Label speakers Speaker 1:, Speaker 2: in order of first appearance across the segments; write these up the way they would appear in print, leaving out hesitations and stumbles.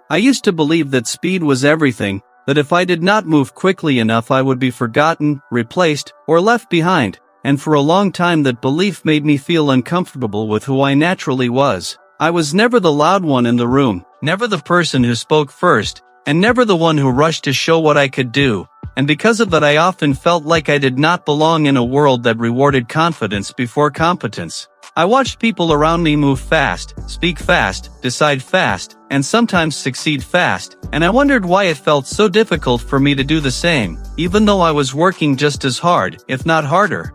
Speaker 1: I used to believe that speed was everything, that if I did not move quickly enough I would be forgotten, replaced, or left behind, and for a long time that belief made me feel uncomfortable with who I naturally was. I was never the loud one in the room, never the person who spoke first, and never the one who rushed to show what I could do, and because of that I often felt like I did not belong in a world that rewarded confidence before competence. I watched people around me move fast, speak fast, decide fast, and sometimes succeed fast, and I wondered why it felt so difficult for me to do the same, even though I was working just as hard, if not harder.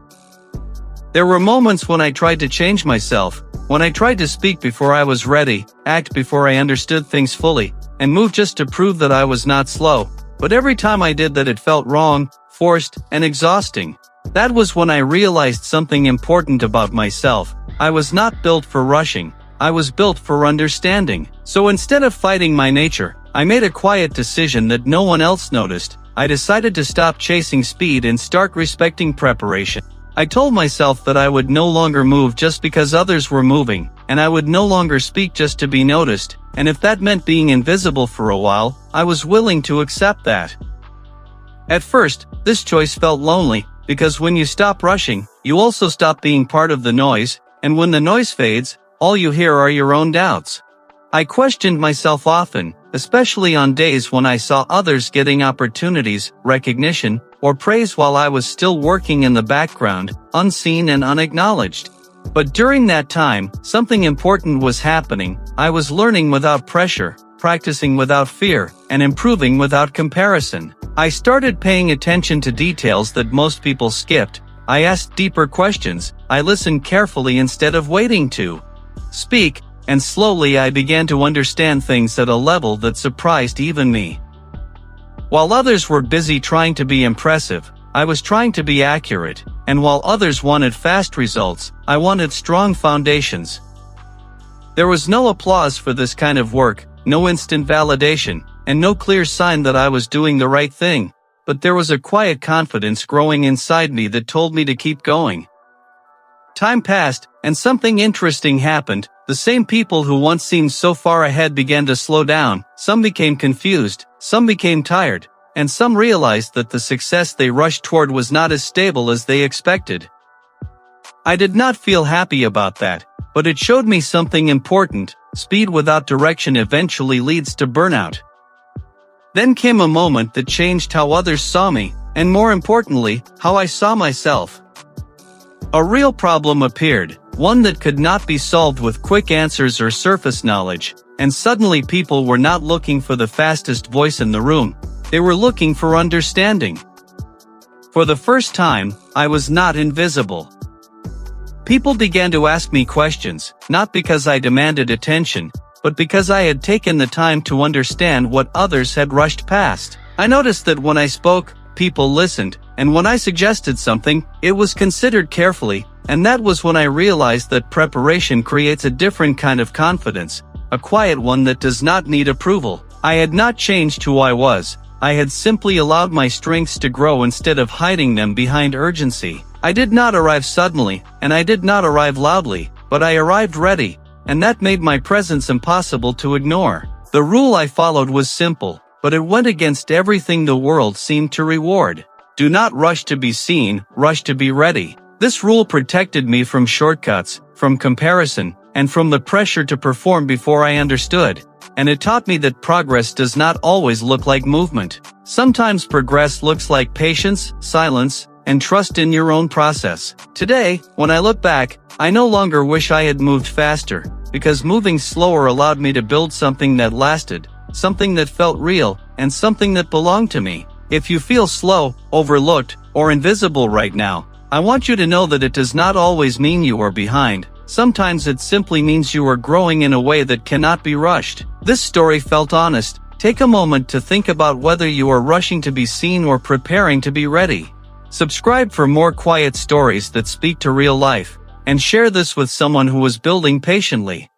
Speaker 1: There were moments when I tried to change myself, when I tried to speak before I was ready, act before I understood things fully, and move just to prove that I was not slow, but every time I did that it felt wrong, forced, and exhausting. That was when I realized something important about myself. I was not built for rushing, I was built for understanding. So instead of fighting my nature, I made a quiet decision that no one else noticed. I decided to stop chasing speed and start respecting preparation. I told myself that I would no longer move just because others were moving, and I would no longer speak just to be noticed, and if that meant being invisible for a while, I was willing to accept that. At first, this choice felt lonely, because when you stop rushing, you also stop being part of the noise, and when the noise fades, all you hear are your own doubts. I questioned myself often, especially on days when I saw others getting opportunities, recognition, or praise while I was still working in the background, unseen and unacknowledged. But during that time, something important was happening. I was learning without pressure, practicing without fear, and improving without comparison. I started paying attention to details that most people skipped. I asked deeper questions, I listened carefully instead of waiting to speak, and slowly I began to understand things at a level that surprised even me. While others were busy trying to be impressive, I was trying to be accurate, and while others wanted fast results, I wanted strong foundations. There was no applause for this kind of work, no instant validation, and no clear sign that I was doing the right thing. But there was a quiet confidence growing inside me that told me to keep going. Time passed, and something interesting happened. The same people who once seemed so far ahead began to slow down. Some became confused, some became tired, and some realized that the success they rushed toward was not as stable as they expected. I did not feel happy about that, but it showed me something important. Speed without direction eventually leads to burnout. Then came a moment that changed how others saw me, and more importantly, how I saw myself. A real problem appeared, one that could not be solved with quick answers or surface knowledge, and suddenly people were not looking for the fastest voice in the room, they were looking for understanding. For the first time, I was not invisible. People began to ask me questions, not because I demanded attention, but because I had taken the time to understand what others had rushed past. I noticed that when I spoke, people listened, and when I suggested something, it was considered carefully, and that was when I realized that preparation creates a different kind of confidence, a quiet one that does not need approval. I had not changed who I was, I had simply allowed my strengths to grow instead of hiding them behind urgency. I did not arrive suddenly, and I did not arrive loudly, but I arrived ready, and that made my presence impossible to ignore. The rule I followed was simple, but it went against everything the world seemed to reward. Do not rush to be seen, rush to be ready. This rule protected me from shortcuts, from comparison, and from the pressure to perform before I understood. And it taught me that progress does not always look like movement. Sometimes progress looks like patience, silence, and trust in your own process. Today, when I look back, I no longer wish I had moved faster, because moving slower allowed me to build something that lasted, something that felt real, and something that belonged to me. If you feel slow, overlooked, or invisible right now, I want you to know that it does not always mean you are behind. Sometimes it simply means you are growing in a way that cannot be rushed. This story felt honest. Take a moment to think about whether you are rushing to be seen or preparing to be ready. Subscribe for more quiet stories that speak to real life, and share this with someone who is building patiently.